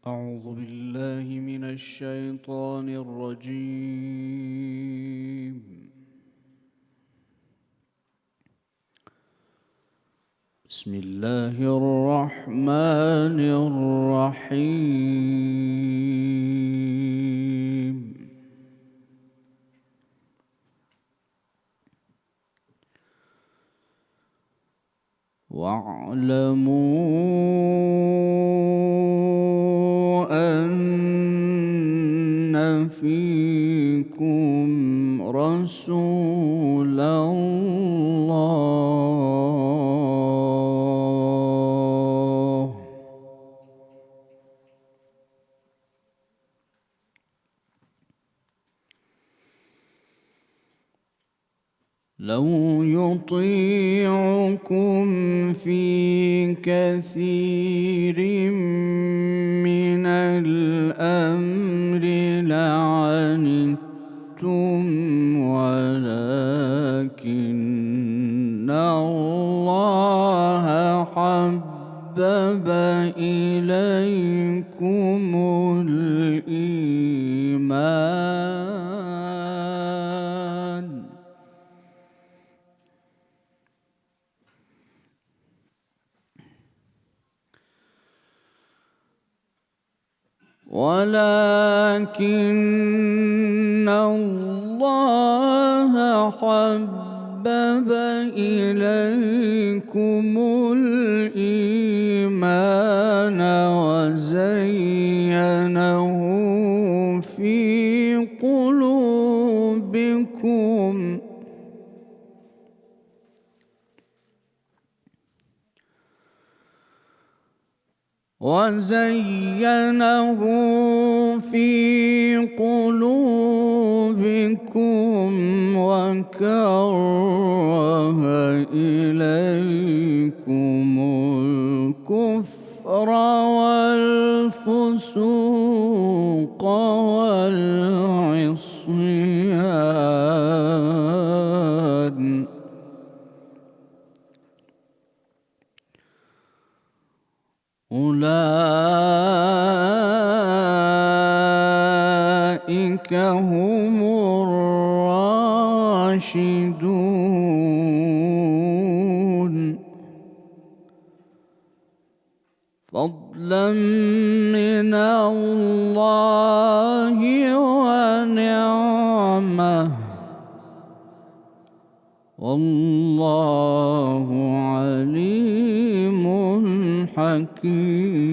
أعوذ بالله من الشيطان الرجيم. بسم الله الرحمن الرحيم. واعلموا أن فيكم رسول الله لو يطيعكم في كثير من الأمر لعنتم ولكن الله حبب إليكم الإيمان وزينه في قلوبكم وكره إليكم الكفر والفسوق والعصيان أولئك هم الراشدون فضلا من الله ونعمه والله عليم حكيم.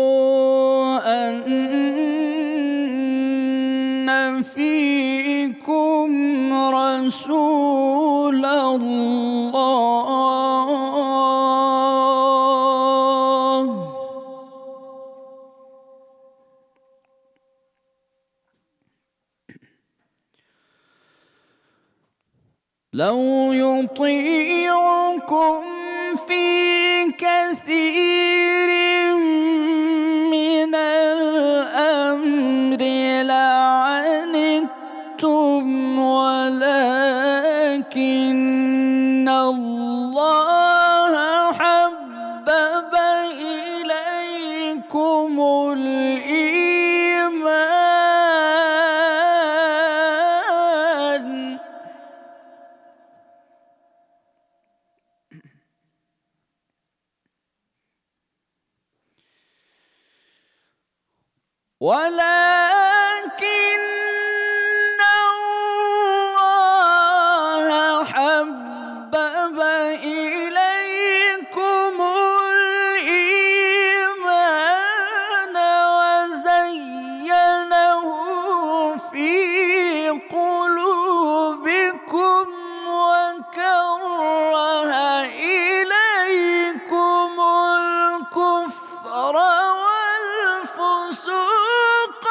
واعلموا أن فيكم رسول الله لو يطيعكم في كثير من الأمر لعنتم ولكن الله حبب إليكم الإيمان ولكن الله حبب إليكم الإيمان وزينه في قلوبكم وكره إليكم الكفر والفسوق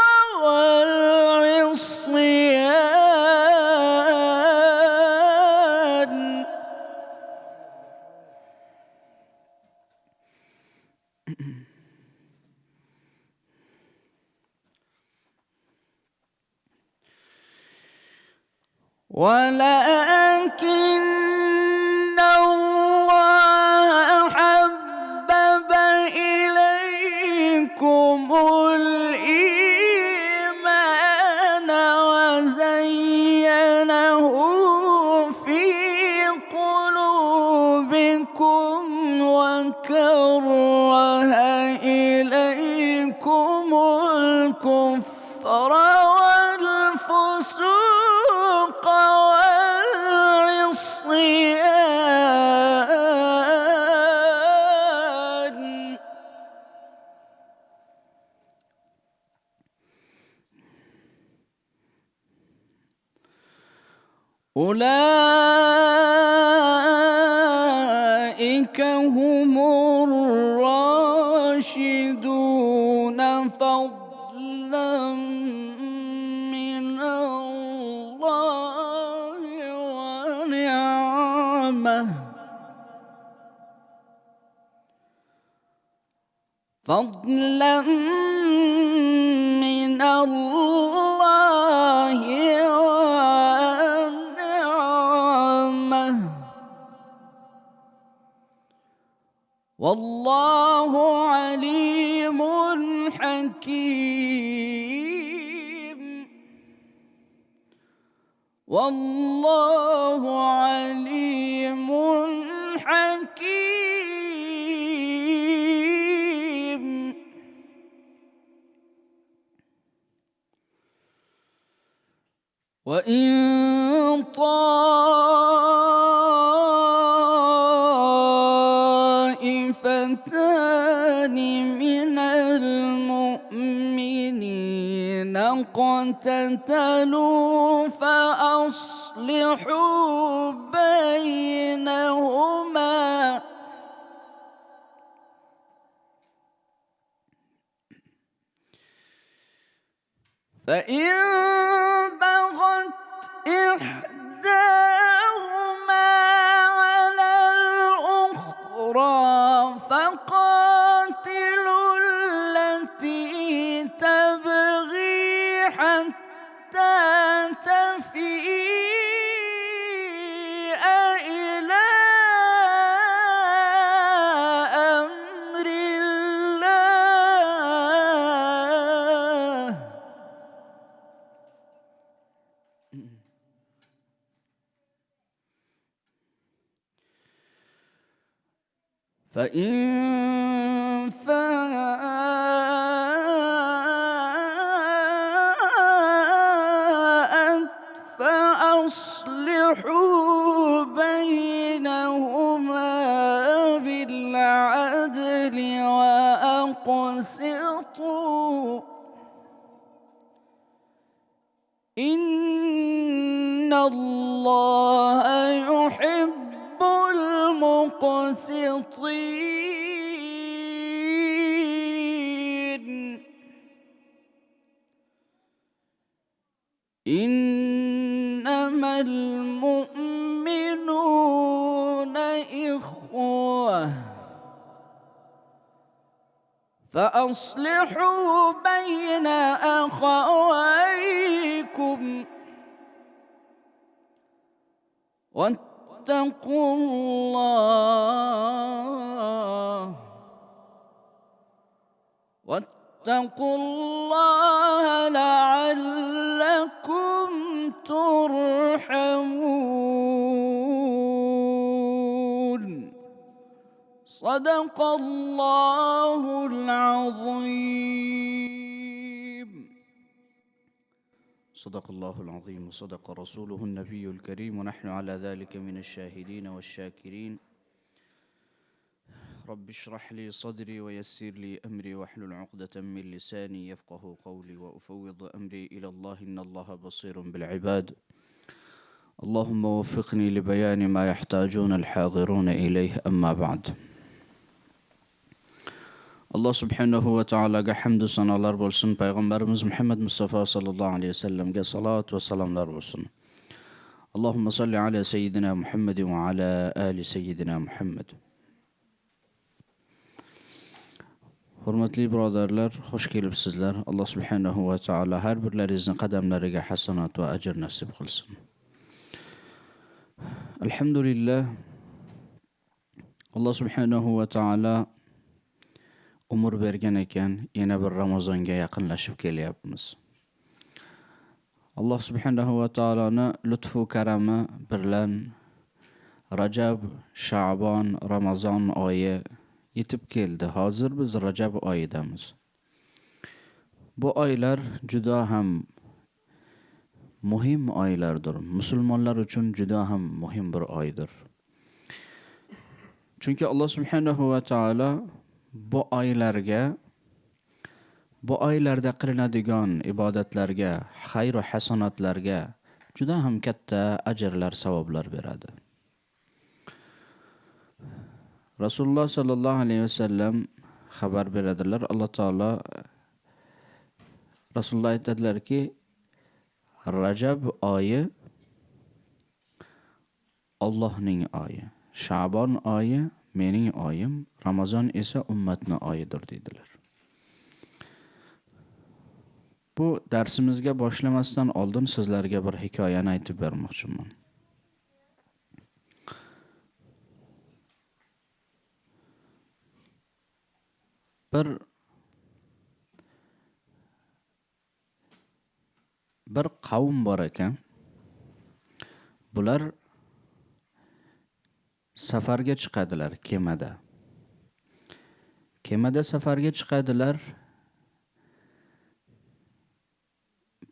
ولكن الله حبب إليكم الإيمان وزينه في قلوبكم وكره إليكم الكفر والفسوق والعصيان أولئك هم الراشدون فضلا من الله ونعمه فضلا من الله ونعمه والله عليم حكيم والله عليم حكيم وإن طائفتان من المؤمنين اقتتلوا فأصلحوا بينهما فإن بغت إحداهما على الأخرى فقاتلوا التي تبغي حتى تفيء إلى أمر الله فإن فاءت فأصلحوا بينهما بالعدل وأقسطوا إن الله يحب المقسطين إنما المؤمنون إخوة فأصلحوا بين أخويكم واتقوا الله لعلكم ترحمون صدق الله العظيم صدق الله العظيم وصدق رسوله النبي الكريم ونحن على ذلك من الشاهدين والشاكرين. رب اشرح لي صدري ويسر لي أمري واحلل عقدة من لساني يفقه قولي وأفوض أمري إلى الله إن الله بصير بالعباد. اللهم وفقني لبيان ما يحتاجون الحاضرون إليه أما بعد. Allah subhanahu wa ta'alaga hamdu sanolar bo'lsin, payg'ambarimiz Muhammad Mustafa sallallohu alayhi vasallamga salovat va salomlar bo'lsin. Allohumma salli ala sayyidina Muhammad va ala ali sayyidina Muhammad. Hurmatli birodarlar, xush kelibsizlar. Alloh subhanahu va ta'ala har birlaringizni qadamlariga hasanat va ajr nasib qilsin. Alhamdulillah, Alloh subhanahu va taolo umr bergan ekan, yana bir Ramazonga yaqinlashib kelyapmiz. Alloh subhanahu va taoloni lutfu karami bilan Rajab, Sha'bon, Ramazon oyi yetib keldi. Hozir biz Rajab oyidamiz. Bu oylar juda ham muhim oylardir. Musulmonlar uchun juda ham muhim bir oydir. Chunki Alloh subhanahu va taolo bu oylarda qilinadigan ibodatlarga, xayr va hasanatlarga juda ham katta ajrlar, savoblar beradi. Rasululloh sallallohu alayhi vasallam xabar beradilar. Alloh taolo Rasululloh aytadilarki, Rajab oyi Allohning oyi, Sha'bon oyi mening oyim, Ramazon esa ummatning oyidir dedilar. Bu darsimizga boshlamasdan oldin sizlarga bir hikoyani aytib bermoqchiman. Bir qavm bor ekan. Bular safarga chiqadilar kemada. Kemada safarga chiqadilar.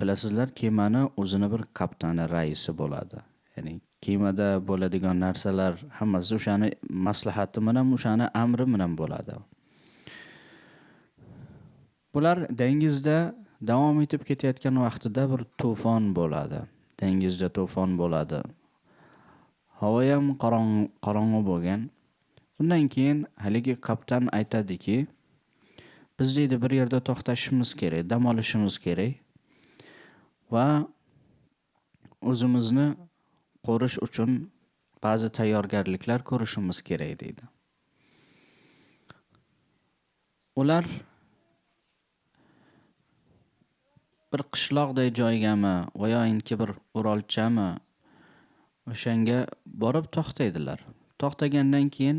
Bilasizlar, kemani o'zini bir kaptani, raisi bo'ladi. Ya'ni kemada bo'ladigan narsalar hammasi o'shani maslahati bilan, o'shani amri bilan bo'ladi. Bular dengizda davom etib ketayotgan vaqtida bir to'fon bo'ladi. Dengizda to'fon bo'ladi. Havo ham qorong'i bo'lgan. Undan keyin haligi kaptan aytadiki, biz deydi bir yerda to'xtashimiz kerak, dam olishimiz kerak va o'zimizni qo'rish uchun ba'zi tayyorgarliklar ko'rishimiz kerak deydi. Ular bir qishloqday joygami va yoinki bir orolchami o'shanga borib to'xtaydilar. To'xtagandan keyin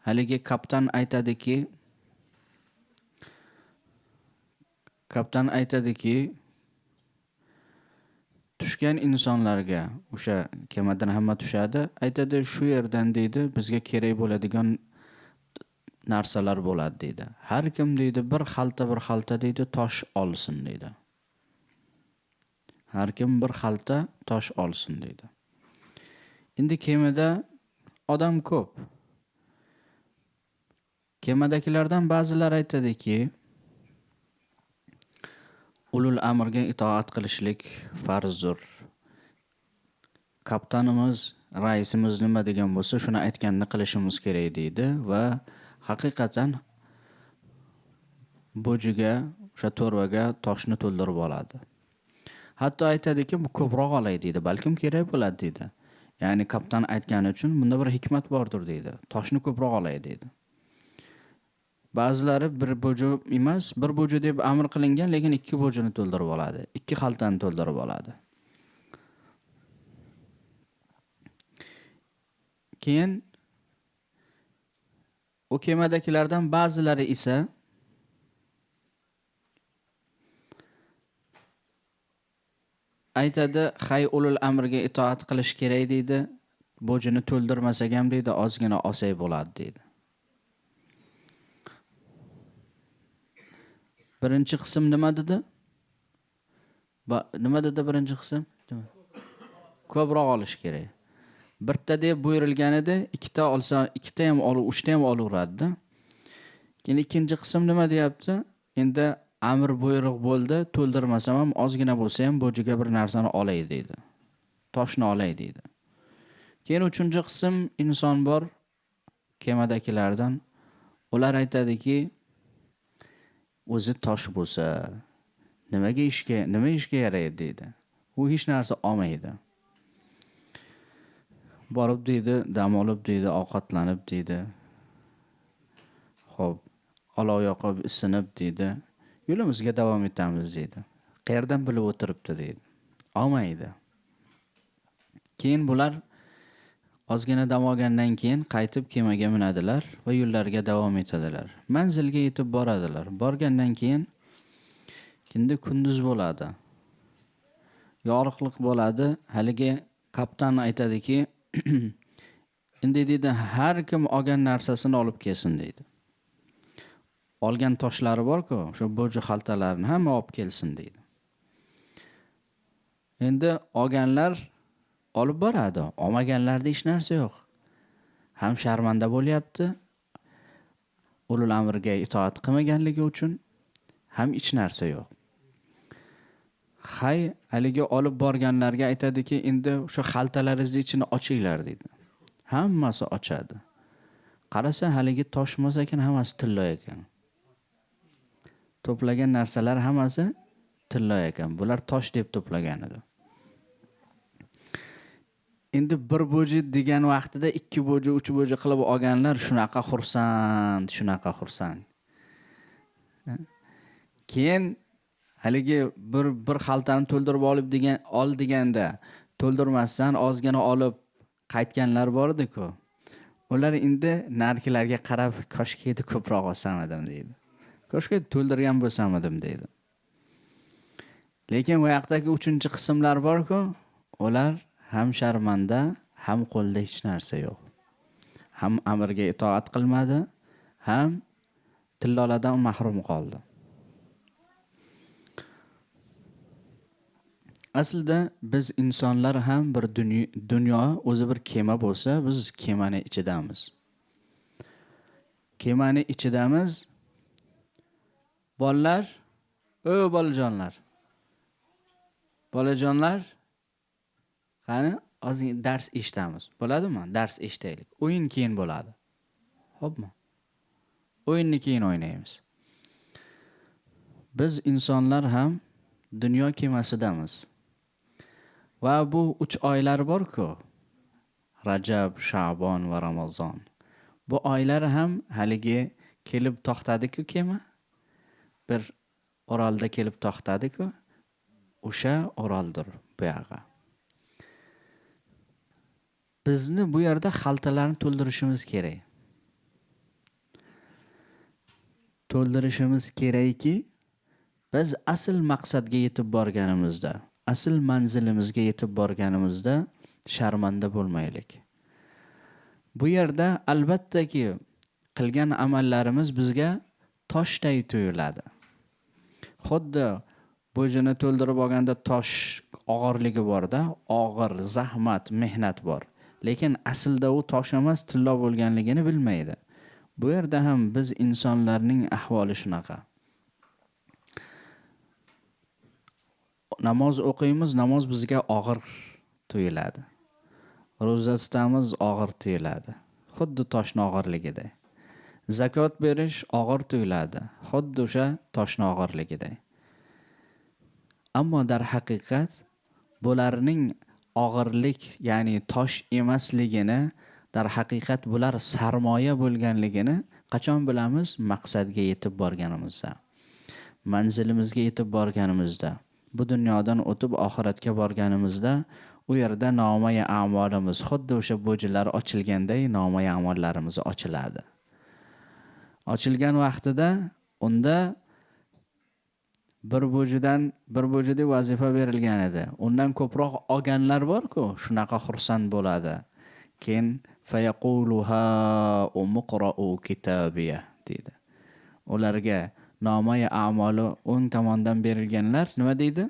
haligi kaptan aytadiki, tushgan insonlarga, o'sha kemadan hamma tushadi, aytadi shu yerdan deydi bizga kerak bo'ladigan narsalar bo'ladi deydi. Har kim deydi bir xalta deydi tosh olsin deydi. Har kim bir xalta tosh olsin deydi. Endi kemada odam ko'p. Kemadagilardan ba'zilar aytadiki, ulul amrga itoat qilishlik farzdir. Kaptanimiz, raisimiz nima degan bo'lsa, shuni aytganini qilishimiz kerak deydi va haqiqatan bo'jiga, o'sha to'rvaga toshni to'ldirib oladi. Hatto aytadiki, bu ko'proq olay deydi, balkim kerak bo'ladi deydi. Ya'ni kaptan aytgani uchun bunda bir hikmat bordir deydi. Toshni ko'proq olay deydi. Ba'zilari bir bo'ji emas, bir bo'ji deb amr qilingan, lekin 2 bo'jini to'ldirib oladi. 2 xaltani to'ldirib oladi. Keyin u kemadagilardan ba'zilari esa aytadi, hay ulul amrga itoat qilish kerak deydi. Bo'jini to'ldirmasak ham deydi, ozgina olsak bo'ladi deydi. Birinchi qism nima dedi? Nima dedi birinchi qism? Ko'proq olish kerak. Bitta deb buyurilgan edi, 2 ta olsa, 2 ta ham olib, 3 ta ham olaveradi. Keyin ikkinchi qism nima deyapti? Endi amr buyruq bo'ldi, to'ldirmasam ham ozgina bo'lsa ham bo'jiga bir narsani olay deydi. Toshni olay deydi. Keyin uchinchi qism inson bor kemadagilardan. Ular aytadiki, o'zi tosh bo'lsa, nima ishga yaraydi deydi. U hech narsa olmaydi. Borib deydi, dam olib deydi, ovqatlanib deydi. Xo'p, olov yoqib isinib deydi. Yo'limizga davom etamiz deydi. Qayerdan bilib o'tiribdi deydi. Olmaydi. Keyin bular ozgina dam olgandan keyin qaytib kemaga minadilar va yo'llariga davom etadilar. Manzilga yetib boradilar. Borgandan keyin endi kunduz bo'ladi. Yorug'lik bo'ladi. Haligi kapitan aytadiki, endi deydi, har kim olgan narsasini olib kelsin deydi. Olgan toshlari bor-ku, o'sha bo'ji xaltalarni hamma olib kelsin deydi. Endi olganlar olib boradi. Olmaganlarda hech narsa yo'q. Ham sharmanda bo'lyapti. Ulul amrga itoat qilmaganligi uchun ham hech narsa yo'q. Hay, haligi olib borganlarga aytadiki, endi o'sha xaltalaringizni ichini ochinglar deydi. Hammasi ochadi. Qarasa haligi tosh emas ekan, hammasi tilla ekan. To'plagan narsalar hammasi tilla ekan. Bular tosh deb to'plagan edi. Endi bir bo'ji degan vaqtida 2 bo'ji, 3 bo'ji qilib olganlar shunaqa xursand. Keyin haligi bir xaltani to'ldirib ol deganda to'ldirmasdan ozgina olib qaytganlar bor edi-ku. Ular endi narkilarga qarab koshkaydi ko'proq olsam edim deydi. Koshkaydi to'ldirgan bo'lsam edim deydi. Lekin bu yoqdagi 3-qismlar bor-ku, ular ham sharmanda, ham qo'lda hech narsa yo'q. Ham amrga itoat qilmadi, ham tilloladan mahrum qoldi. Aslida biz insonlar ham bir dunyo o'zi bir kema bo'lsa, biz kemani ichidamiz. Kemani ichidamiz. Bolalar, bolajonlar, qani ozgina dars eshitamiz. Bo'ladimi? Dars eshitaylik. O'yin keyin bo'ladi. Xo'pmi? O'yinni keyin o'ynaymiz. Biz insonlar ham dunyo kemasidamiz. Va bu 3 oylar bor-ku. Rajab, Sha'bon va Ramazon. Bu oylar ham haligi kelib to'xtadi-ku kema. Bir orolda kelib to'xtadi-ku. O'sha oroldir bu yoqqa. Bizni bu yerda xaltalarni to'ldirishimiz kerak. To'ldirishimiz kerakki, biz asl maqsadga yetib borganimizda, asl manzilimizga yetib borganimizda sharmanda bo'lmaylik. Bu yerda albattaki qilgan amallarimiz bizga toshday tuyuladi. Xuddi bo'jini to'ldirib olganda tosh og'irligi bor-da, og'ir, zahmat, mehnat bor. Lekin aslida u tosh emas, tilla bo'lganligini bilmaydi. Bu yerda ham biz insonlarning ahvoli shunaqa. Namoz o'qiymiz, namoz bizga og'ir tuyuladi. Ro'za tutamiz, og'ir tuyuladi. Xuddi toshning og'irligida. Zakot berish og'ir tuyuladi. Xuddi o'sha toshning og'irligida. Ammo dar haqiqat bularning og'irlik, ya'ni tosh emasligini, dar haqiqat bular sarmoya bo'lganligini qachon bilamiz? Maqsadga yetib borganimizda. Manzilimizga yetib borganimizda. Bu dunyodan o'tib oxiratga borganimizda u yerda nomaya a'molimiz xuddi o'sha bo'jilar ochilganday nomaya a'mollarimiz ochiladi. Ochilgan vaqtida unda bir bo'jida vazifa berilgan edi. Undan ko'proq olganlar bor-ku, shunaqa xursand bo'ladi. Keyin fayaquluha umqra'u kitabiya deydi. Ularga nomaya a'moli o'ng tomondan berilganlar nima deydi?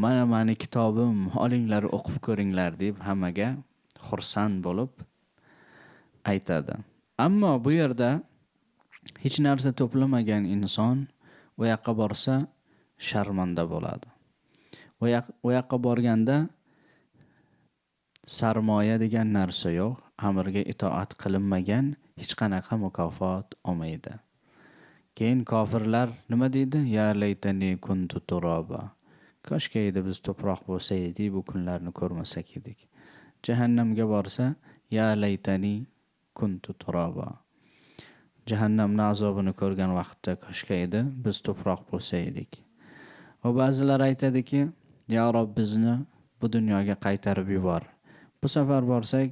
Mana meni kitobim, olinglar o'qib ko'ringlar deb hammaga xursand bo'lib aytadi. Ammo bu yerda hech narsa to'plamagan inson u yoqqa borsa sharmanda bo'ladi. U yoqqa borganda sarmoya degan narsa yo'q, amrga itoat qilinmagan hech qanaqa mukofot olmaydi. Keyin kofirlar nima deydi? Ya laytani kuntu turaba. Koshkaydi biz to'proq bo'lsaydik, bu kunlarni ko'rmasak edik. Jahannamga borsa, ya laytani kuntu turaba. Jahannamning azobini ko'rgan vaqtda koshkaydi biz to'proq bo'lsaydik. Va ba'zilar aytadiki, ya Rob bizni bu dunyoga qaytarib yubor. Bu safar borsak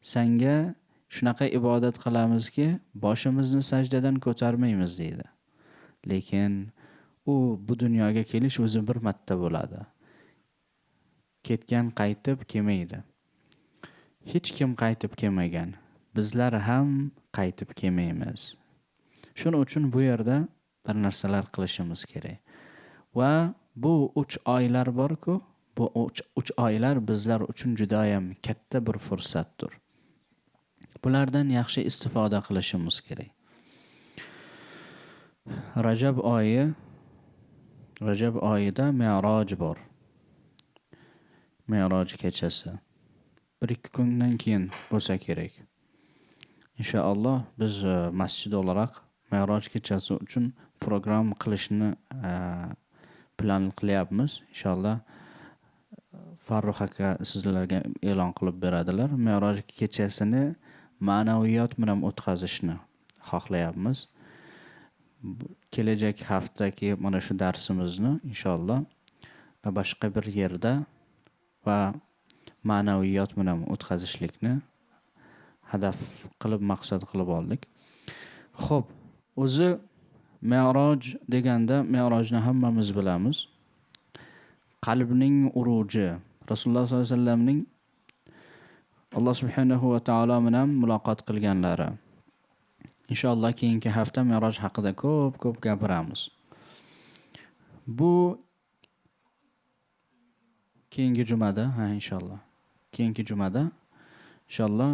Senga shunaqa ibodat qilamizki, boshimizni sajdadan ko'tarmaymiz deydi. Lekin u bu dunyoga kelish o'zi bir marta bo'ladi. Ketgan qaytib kelmaydi. Hech kim qaytib kelmagan. Bizlar ham qaytib kelmaymiz. Shuning uchun bu yerda bir narsalar qilishimiz kerak. Va bu 3 oylar bor-ku, bu 3 oylar bizlar uchun juda ham katta bir fursatdir. Bulardan yaxshi istifoda qilishimiz kerak. Rajab oyida Mi'roj bor. Mi'roj kechasi. 1-2 kundan keyin bo'lsa kerak. Inshaalloh biz masjid olarak Mi'roj kechasi uchun program qilishni plan qilyapmiz. Inshaalloh Farruh aka sizlarga e'lon qilib beradilar. Mi'roj kechasini ma'naviyat bilan o'tkazishni xohlayapmiz. Kelajak haftaki mana shu darsimizni inshaalloh boshqa bir yerda va ma'naviyat bilan o'tkazishlikni hadaf qilib, maqsad qilib oldik. Xo'p, o'zi Mi'roj deganda Mi'rojni hammamiz bilamiz. Qalbning uruji, Rasululloh sollallohu alayhi vasallamning Alloh subhanahu va taolo bilan muloqot qilganlari. Inshaalloh keyingi hafta Mi'roj haqida ko'p gapiramiz. Bu keyingi jumada, inshaalloh. Keyingi jumada inshaalloh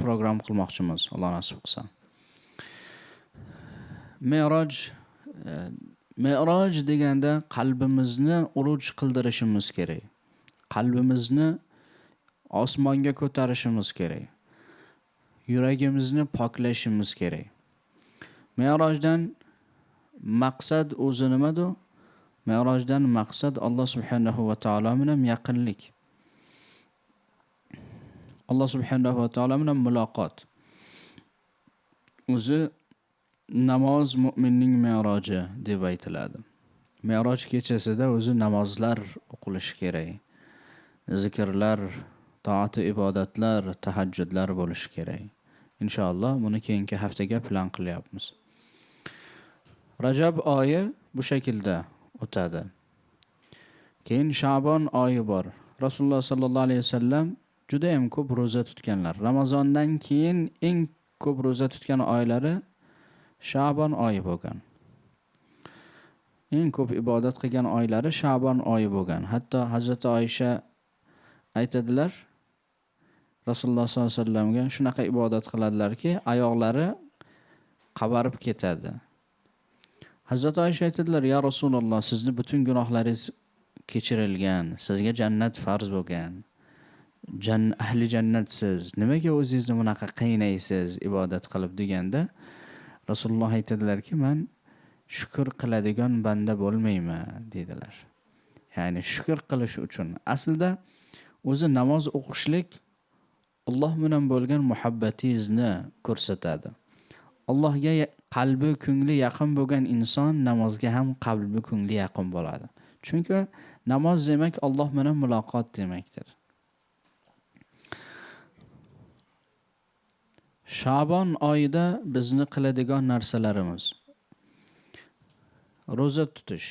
program qilmoqchimiz, Alloh nasib qilsa. Mi'roj deganda qalbimizni uruj qildirishimiz kerak. Qalbimizni osmonga ko'tarishimiz kerak. Yuragimizni poklashimiz kerak. Mi'rojdan maqsad o'zi nimadir? Mi'rojdan maqsad Alloh subhanahu va taolo bilan yaqinlik. Alloh subhanahu va taolo bilan muloqot. O'zi namoz mu'minning mi'roji deb aytiladi. Mi'roj kechasida o'zi namozlar o'qilishi kerak. Zikrlar, toat, ibodatlar, tahajjudlar bo'lishi kerak. Inshaalloh buni keyingi haftaga plan qilyapmiz. Rajab oyi bu shaklda o'tadi. Keyin Sha'bon oyi bor. Rasululloh sallallohu alayhi vasallam juda ham ko'p roza tutganlar. Ramazondan keyin eng ko'p roza tutgan oylari Sha'bon oyi bo'lgan. Eng ko'p ibodat qilgan oylari Sha'bon oyi bo'lgan. Hatto Hazrat Oysha aytadilar, Rasululloh sollallohu alayhi vasallamga shunaqa ibodat qiladilarki, oyoqlari qavarib ketadi. Hazrat Oysha aytadilar, "Ya Rasululloh, sizni butun gunohlaringiz kechirilgan, sizga jannat farz bo'lgan. Ahli jannatsiz. Nimaga o'zingizni bunaqa qiynaysiz ibodat qilib?" deganda Rasululloh aytadilarki, "Men shukr qiladigan banda bo'lmayman", dedilar. Ya'ni shukr qilish uchun aslida o'zi namoz o'qishlik Alloh bilan bo'lgan muhabbatingizni ko'rsatadi. Allohga qalbi, ko'ngli yaqin bo'lgan inson namozga ham qalbi, ko'ngli yaqin bo'ladi. Chunki namoz demak Alloh bilan muloqot demakdir. Sha'bon oyida bizni qiladigan narsalarimiz: roza tutish.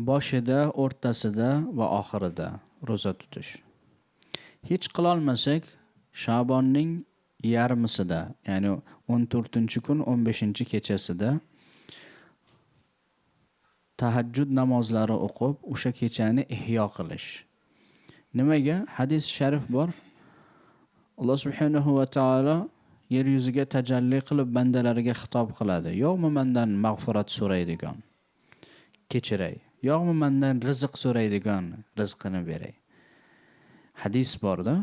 Boshida, o'rtasida va oxirida roza tutish. Hech qila olmasak, Sha'bonning yarmisida, ya'ni 14-kun, 15-kechasida tahajjud namozlari o'qib, o'sha kechani ihyo qilish. Nimaga? Hadis sharif bor. Alloh subhanahu va taolo yer yuziga tajalli qilib bandalariga xitob qiladi. Yo'qmi mendan mag'firat so'raydigan, kechiray. Yo'qmi mendan rizq so'raydigan, rizqini beray. Hadis borda.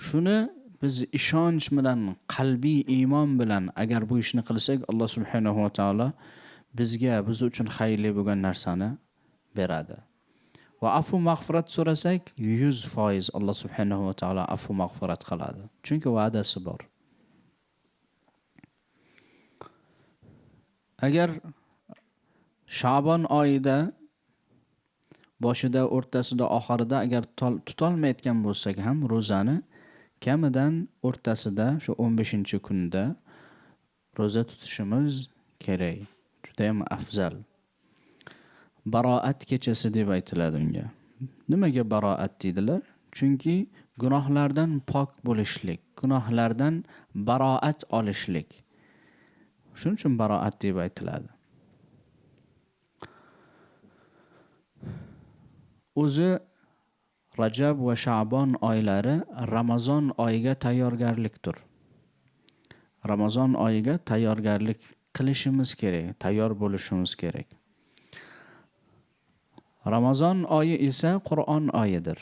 Shuni biz ishonch bilan, qalbiy iymon bilan agar bu ishni qilsak, Alloh subhanahu va taolo bizga, biz uchun xayrli bo'lgan narsani beradi. Va afu mag'firat so'rasak, 100% Alloh subhanahu va taolo afu mag'firat qiladi. Chunki va'dasi bor. Agar Sha'bon oyida boshida, o'rtasida, oxirida agar tutolmayotgan bo'lsak ham ro'zani kamidan o'rtasida shu 15-kunda ro'za tutishimiz kerak. Juda ham afzal. Baroat kechasi deb aytiladi unga. Nimaga baroat deydilar? Chunki gunohlardan pok bo'lishlik, gunohlardan baroat olishlik. Shuning uchun baroat deb aytiladi. O'zi Rajab va Sha'bon oylari Ramazon oyiga tayyorgarlikdir. Ramazon oyiga tayyorgarlik qilishimiz kerak, tayyor bo'lishimiz kerak. Ramazon oyi esa Qur'on oyidir.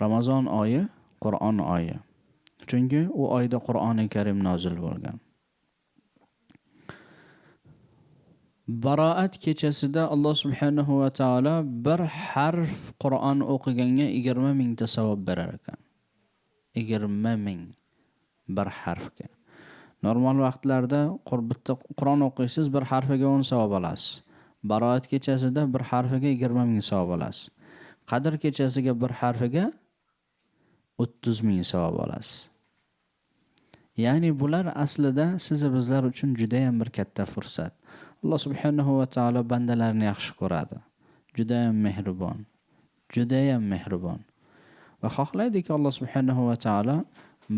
Ramazon oyi Qur'on oyi. Chunki u oyda Qur'oni Karim nozil bo'lgan. Baroat kechasida Alloh subhanahu va taolo bir harf Qur'on o'qiganga 20 mingta savob berar ekan. 20 ming bir harfga. Normal vaqtlarda bitta Qur'on o'qiysiz, bir harfiga 10 savob olasiz. Baroat kechasida bir harfiga 20 ming savob olasiz. Qadr kechasiga bir harfiga 30 ming savob olasiz. Ya'ni bular aslida siz va bizlar uchun juda ham bir katta fursat. Alloh subhanahu va taolo bandalarni yaxshi ko'radi. Juda ham mehribon. Juda ham mehribon. Va xohlaydiki Alloh subhanahu va taolo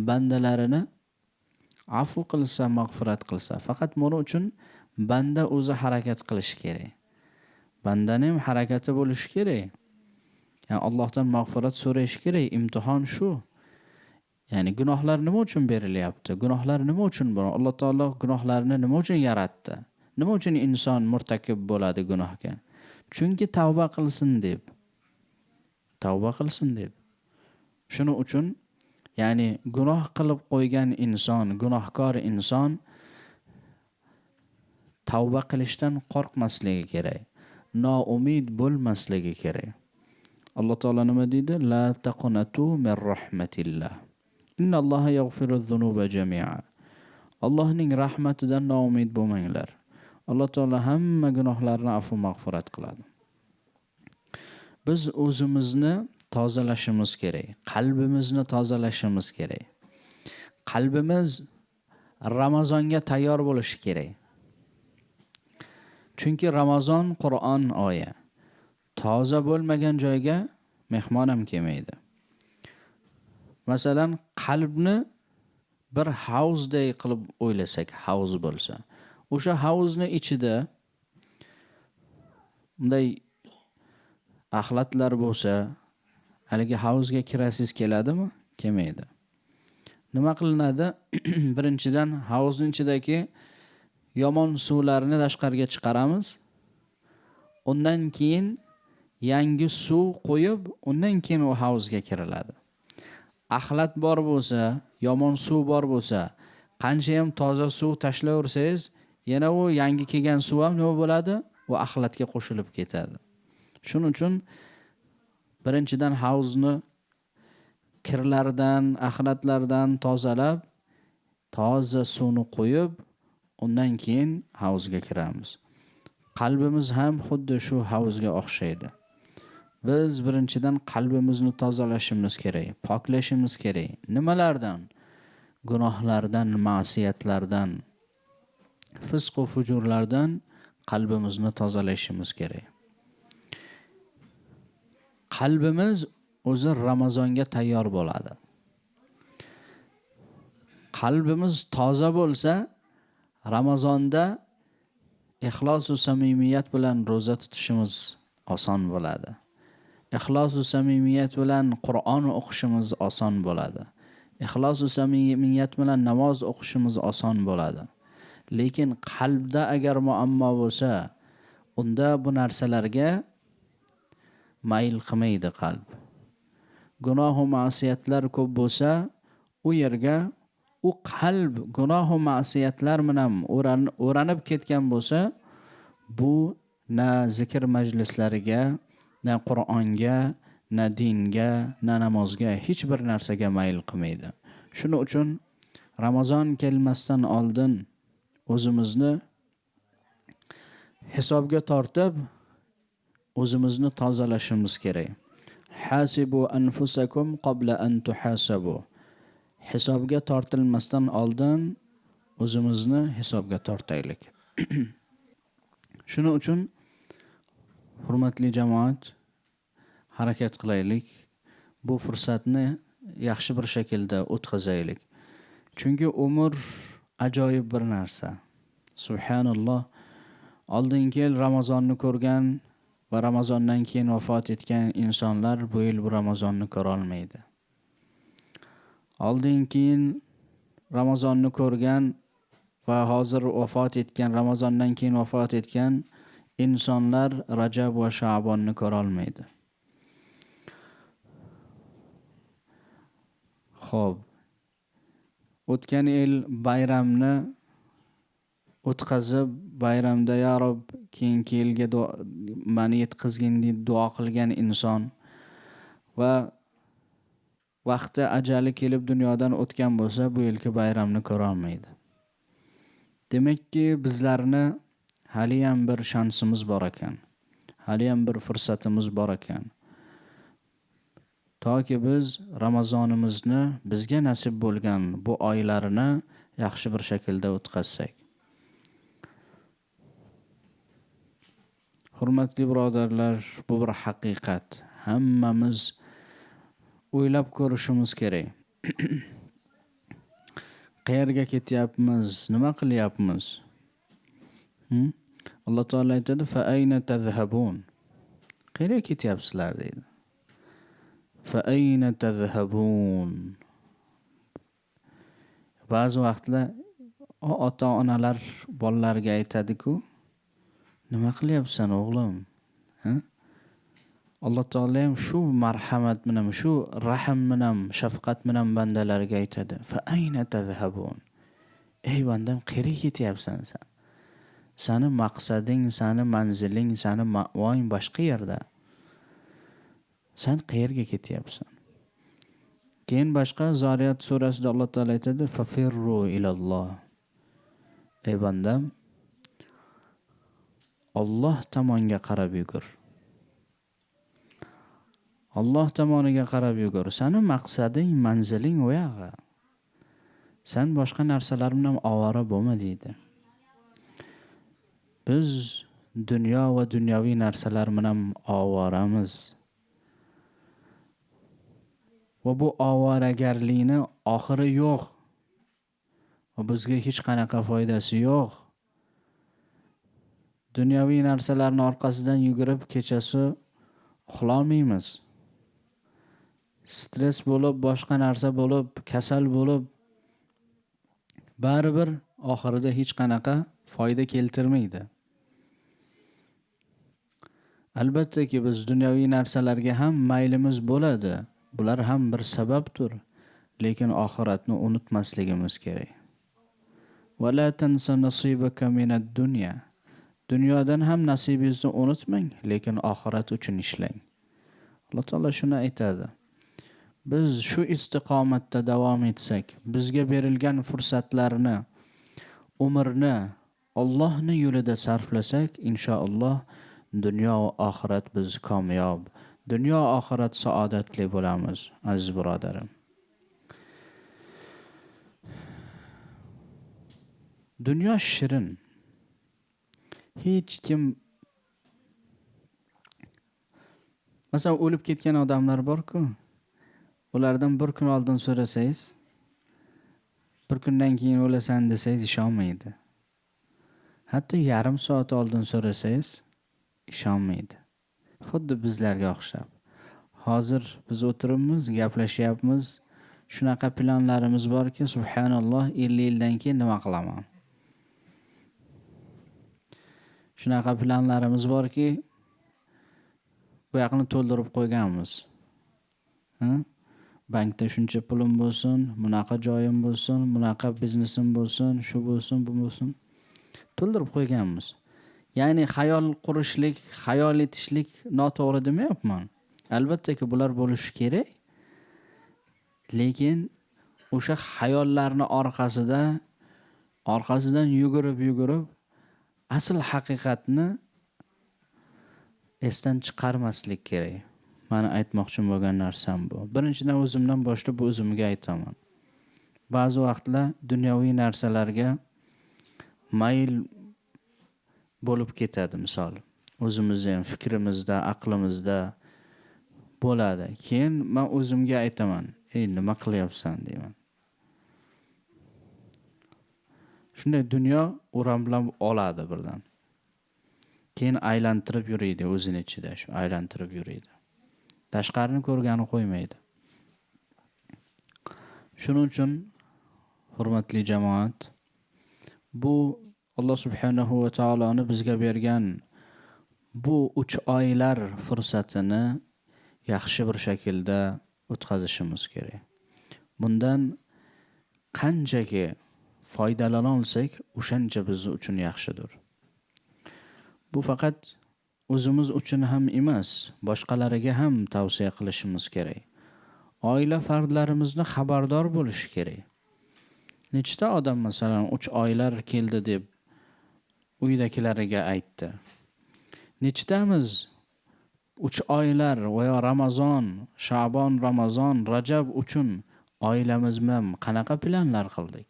bandalarini afu qilsa, mag'firat qilsa. Faqat buning uchun banda o'zi harakat qilishi kerak. Bandaning harakati bo'lishi kerak. Yani Allohdan mag'firat so'rash kerak. Imtihon shu. Ya'ni gunohlar nima uchun berilyapti? Gunohlar nima uchun bor? Alloh taolo gunohlarni nima uchun yaratdi? Nima uchun inson murtakib bo'ladi gunohga? Chunki tavba qilsin deb. Tavba qilsin deb. Shuning uchun ya'ni gunoh qilib qo'ygan inson, gunohkor inson tavba qilishdan qo'rqmasligi kerak. Noumid bo'lmasligi kerak. Alloh taolo nima deydi? La taqnatu min rahmatillah. Innalloha yaghfiru-zunuba jami'a. Allohning rahmatidan noumid bo'lmanglar. Alloh taolo hamma gunohlarni afu mag'firat qiladi. Biz o'zimizni tozalashimiz kerak. Qalbimizni tozalashimiz kerak. Qalbimiz Ramazonga tayyor bo'lishi kerak. Chunki Ramazon Qur'on oyi. Toza bo'lmagan joyga mehmon ham kelmaydi. Masalan, qalbni bir havuzday qilib o'ylasak, havuz bo'lsa, o'sha havuzning ichida bunday axlatlar bo'lsa, haligi havuzga kirasiz keladimi? Kelmaydi. Nima qilinadi? Birinchidan havuzning ichidagi yomon suvlarni tashqariga chiqaramiz. Undan keyin yangi suv qo'yib, undan keyin u havuzga kiriladi. Axlat bor bo'lsa, yomon suv bor bo'lsa, qancha ham toza suv tashlayversangiz, yana u yangi kelgan suv ham nima bo'ladi? U axlatga qo'shilib ketadi. Shuning uchun birinchidan havuzni kirlardan, axlatlardan tozalab, toza suvni qo'yib, undan keyin havuzga kiramiz. Qalbimiz ham xuddi shu havuzga o'xshaydi. Biz birinchidan qalbimizni tozalashimiz kerak, poklashimiz kerak. Nimalardan? Gunohlardan, ma'siyatlardan, fisq va fujurlardan qalbimizni tozalashimiz kerak. Qalbimiz o'zi Ramazonga tayyor bo'ladi. Qalbimiz toza bo'lsa, Ramazonda ixlos va samimiyat bilan ro'za tutishimiz oson bo'ladi. Ixlos va samimiyat bilan Qur'on o'qishimiz oson bo'ladi. Ixlos va samimiyat bilan namoz o'qishimiz oson bo'ladi. Lekin qalbda agar muammo bo'lsa, unda bu narsalarga mayl qilmaydi qalb. Gunoh va ma'siyatlar ko'p bo'lsa, u yerga u qalb gunoh va ma'siyatlar bilan o'ranib ketgan bo'lsa, bu na zikr majlislariga, na Qur'onga, na dinga, na namozga, hech bir narsaga mayl qilmaydi. Shuning uchun Ramazon kelmasdan oldin o'zimizni hisobga tortib, o'zimizni tozalashimiz kerak. Hasibu anfusakum qabla an tuhasabu. Hisobga tortilmasdan oldin o'zimizni hisobga tortaylik. Shuning uchun hurmatli jamoat, harakat qilaylik. Bu fursatni yaxshi bir shaklda o'tkazaylik. Chunki umr ajoyib bir narsa. Subhanalloh. Oldingi yil Ramazonni ko'rgan va Ramazondan keyin vafot etgan insonlar bu yil bu Ramazonni ko'ra olmaydi. Oldingi yil Ramazonni ko'rgan va hozir vafot etgan, Ramazondan keyin vafot etgan insonlar Rajab va Sha'bonni ko'ra olmaydi. Xo'p. O'tgan yil bayramni o'tkazib, bayramda ya Rob keyingi yilga meni yetkazgin deb duo qilgan inson va vaqti ajali kelib dunyodan o'tgan bo'lsa, bu yilgi bayramni ko'ra olmaydi. Demakki, bizlarni hali ham bir shansimiz bor ekan. Hali ham bir fursatimiz bor ekan. Toki biz Ramazonimizni bizga nasib bo'lgan bu oylarini yaxshi bir shaklda o'tkazsak. Hurmatli birodarlar, bu bir haqiqat. Hammamiz o'ylab ko'rishimiz kerak. Qayerga ketyapmiz? Nima qilyapmiz? Alloh taolo aytadi: "Fa ayna tazhabun?" Qayerga ketyapsizlar deydi. Fa ayna tazhabun? Ba'zi vaqtlar ota-onalar bolalarga aytadi-ku, nima qilyapsan o'g'lim? Alloh taolo ham shu marhamat bilan, shu rahm bilan, shafqat bilan bandalarga aytadi. Fa ayna tazhabun? Ey bandam, qayerga ketyapsan sen? Sani maqsading, sani manziling, sani ma'voing boshqa yerda. Sen qayerga ketyapsan? Keyin boshqa Zariyat surasida Alloh taolo aytadi: "Fafirru ilalloh." Ey bandam, Alloh tomonga qarab yugur. Alloh tomoniga qarab yugur. Sani maqsading, manziling u yoqqa. Sen boshqa narsalar bilan ovora bo'lma deydi. Biz dunyo va dunyoviy narsalar bilan ovoramiz. Va bu ovoragarlikni oxiri yo'q. Va bizga hech qanaqa foydasi yo'q. Dunyoviy narsalarning orqasidan yugurib kechasi uxlolmaymiz. Stress bo'lib, boshqa narsa bo'lib, kasal bo'lib, baribir oxirida hech qanaqa foyda keltirmaydi. Albattaki biz dunyoviy narsalarga ham maylimiz bo'ladi. Bular ham bir sababdir. Lekin oxiratni unutmasligimiz kerak. Va la tansa nasibaka minad dunya. Dunyodan ham nasibingizni unutmang, lekin oxirat uchun ishlang. Alloh taolo shuni aytadi. Biz shu istiqomatda davom etsak, bizga berilgan fursatlarni, umrni Allohning yo'lida sarflasak, inshaalloh dunyo va oxirat biz kamyob, dunyo oxirat saodatli bo'lamiz, aziz birodarim. Dunyo shirin. Hech kim, masalan, o'lib ketgan odamlar bor-ku, ulardan bir kun oldin so'rasangiz, bir kundan keyin o'lasan desangiz ishonmaydi. Hatto yarim soat oldin so'rasangiz ishonmaydi. Xuddi bizlarga o'xshab. Hozir biz o'tiribmiz, gaplashyapmiz. Shunaqa planlarimiz borki, subhanalloh, 50 yildan keyin nima qilaman? Shunaqa planlarimiz borki, bu yoqni to'ldirib qo'yganmiz. Bankda shuncha pulim bo'lsin, bunaqa joyim bo'lsin, bunaqa biznesim bo'lsin, shu bo'lsin, bu bo'lsin. To'ldirib qo'yganmiz. Ya'ni xayol qurishlik, xayol etishlik noto'g'ri demayapman. Albattaki bular bo'lishi kerak. Lekin o'sha xayollarning orqasidan yugurib asl haqiqatni esdan chiqarmaslik kerak. Mani aytmoqchi bo'lgan narsam bu. Birinchidan o'zimdan boshlab o'zimga aytaman. Ba'zi vaqtlar dunyoviy narsalarga mayl bo'lib ketadi, misol. O'zimizning fikrimizda, aqlimizda bo'ladi. Keyin men o'zimga aytaman, "Ey, nima qilyapsan?" deyman. Shunday dunyo o'ramlab oladi birdan. Keyin aylantirib yuriydi o'zini ichida, shu aylantirib yuriydi. Tashqarini ko'rgani qo'ymaydi. Shuning uchun hurmatli jamoat, bu Alloh subhanahu va taoloni bizga bergan bu 3 oylar fursatini yaxshi bir shaklda o'tkazishimiz kerak. Bundan qanchaki foydalana olsak, o'shancha biz uchun yaxshidir. Bu faqat o'zimiz uchun ham emas, boshqalariga ham tavsiya qilishimiz kerak. Oila fardlarimizni xabardor bo'lish kerak. Nechta odam masalan 3 oylar keldi deb uydagilariga aytdi. Nechtamiz 3 oylar va Ramazon, Sha'bon, Ramazon, Rajab uchun oilamiz bilan qanaqa planlar qildik?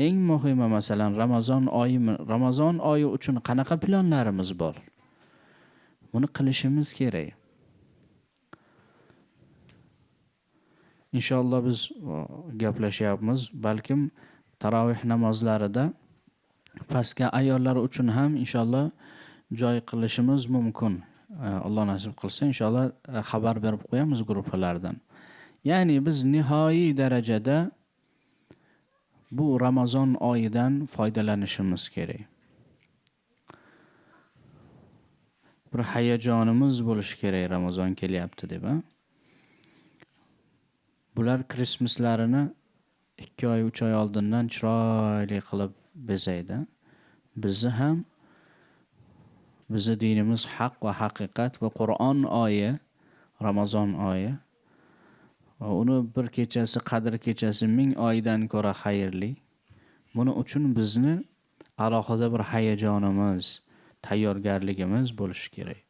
Eng muhimi masalan Ramazon oyi uchun qanaqa planlarimiz bor? Buni qilishimiz kerak. Inshaalloh biz gaplashyapmiz, balkim tarovih namozlarida pastga ayollar uchun ham inshaalloh joy qilishimiz mumkin. Alloh nasib qilsa inshaalloh xabar berib qo'yamiz guruhlardan. Ya'ni biz nihoyiy darajada bu Ramazon oyidan foydalanishimiz kerak. Bir hayajonimiz bo'lishi kerak Ramazon kelyapti deb. Bular Krismaslarini 2 oy, 3 oy oldindan chiroyli qilib bezaydi. Bizni ham bizi dinimiz haq va haqiqat va Qur'on oyi, Ramazon oyi. Uni bir kechasi, qadr kechasi 1000 oydan ko'ra xayrli. Buning uchun bizni alohida bir hayajonimiz, tayyorgarligimiz bo'lishi kerak.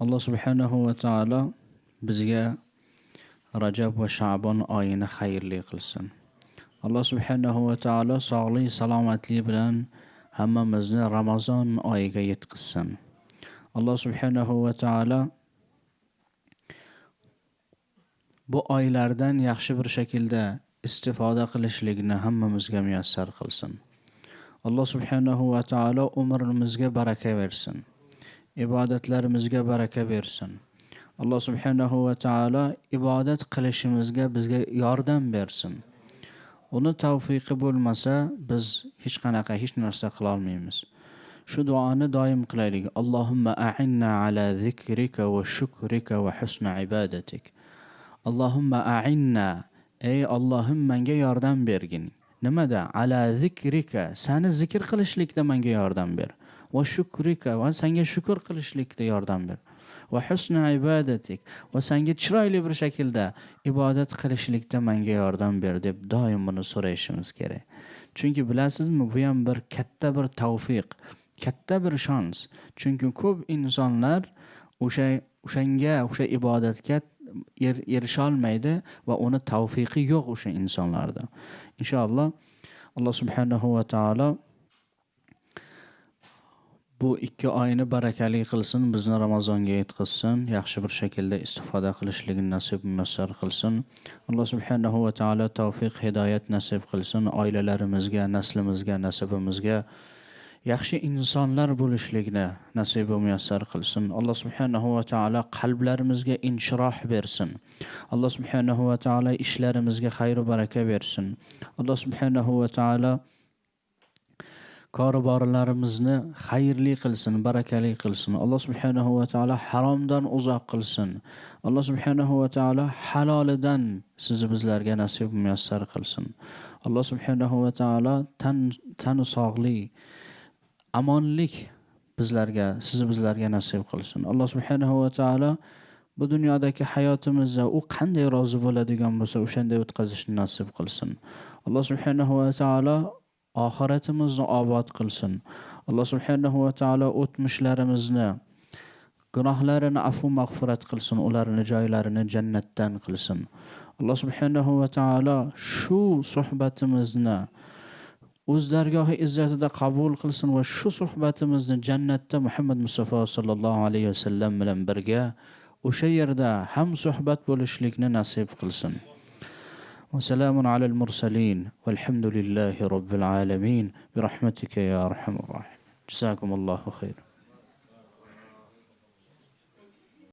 Alloh subhanahu va taolo bizga Rajab va Sha'bon oyini xayrli qilsin. Alloh subhanahu va taolo sog'lik, salomatlik bilan hammamizni Ramazon oyiga yetkazsin. Alloh subhanahu va taolo bu oylardan yaxshi bir shaklda istifoda qilishlikni hammamizga muyassar qilsin. Alloh subhanahu va taolo umrimizga baraka bersin. Ibodatlarimizga baraka bersin. Alloh subhanahu va taolo ibodat qilishimizga bizga yordam bersin. Uni tavfiqi bo'lmasa biz hech narsa qila olmaymiz. Shu duoni doim qilaylik. Allohumma a'inna ala zikrika va shukrika va husna ibadatik. Allohumma a'inna, ey Allohim menga yordam bergin. Nimada? Ala zikrika, seni zikr qilishlikda menga yordam ber. Va shukrika, va senga shukr qilishlikda yordam ber. Va husna ibadatik, va senga chiroyli bir shaklda ibodat qilishlikda menga yordam ber deb doim buni so'rashimiz kerak. Chunki bilasizmi, bu ham bir katta bir tavfiq, katta bir shans. Chunki ko'p insonlar o'sha ibodatga erisha olmaydi va uni tavfiqi yo'q o'sha insonlarda. Inshaalloh Alloh subhanahu va taolo bu 2 oyni barakali qilsin, bizni Ramazonga yetkazsin, yaxshi bir shaklda istifoda qilishligini nasib muyassar qilsin. Alloh subhanahu va taolo tavfiq, hidoyat nasib qilsin, oilalarimizga, naslimizga, nasabimizga yaxshi insonlar bo'lishlikni nasib muyassar qilsin. Alloh subhanahu va taolo qalblarimizga inshiroh bersin. Alloh subhanahu va taolo ishlarimizga xayr va baraka bersin. Alloh subhanahu va taolo koroborlarimizni xayrli qilsin, barakali qilsin. Alloh subhanahu va taolo haromdan uzoq qilsin. Alloh subhanahu va taolo halolidan sizni bizlarga nasib muyassar qilsin. Alloh subhanahu va taolo tan sog'lik, amonlik sizni bizlarga nasib qilsin. Alloh subhanahu va taolo bu dunyodagi hayotimizda u qanday rozi bo'ladigan bo'lsa, o'shanday o'tkazishni nasib qilsin. Alloh subhanahu va taolo oxiratimizni obod qilsin. Alloh subhanahu va taolo o'tmishlarimizni gunohlarini afu mag'firat qilsin, ularni joylarini jannatdan qilsin. Alloh subhanahu va taolo shu suhbatimizni o'z dargohi izzatida qabul qilsin va shu suhbatimizni jannatda Muhammad Mustafa sallallohu alayhi vasallam bilan birga o'sha yerda ham suhbat bo'lishlikni nasib qilsin. وسلام على المرسلين والحمد لله رب العالمين برحمتك يا أرحم الراحمين. جزاكم الله خير.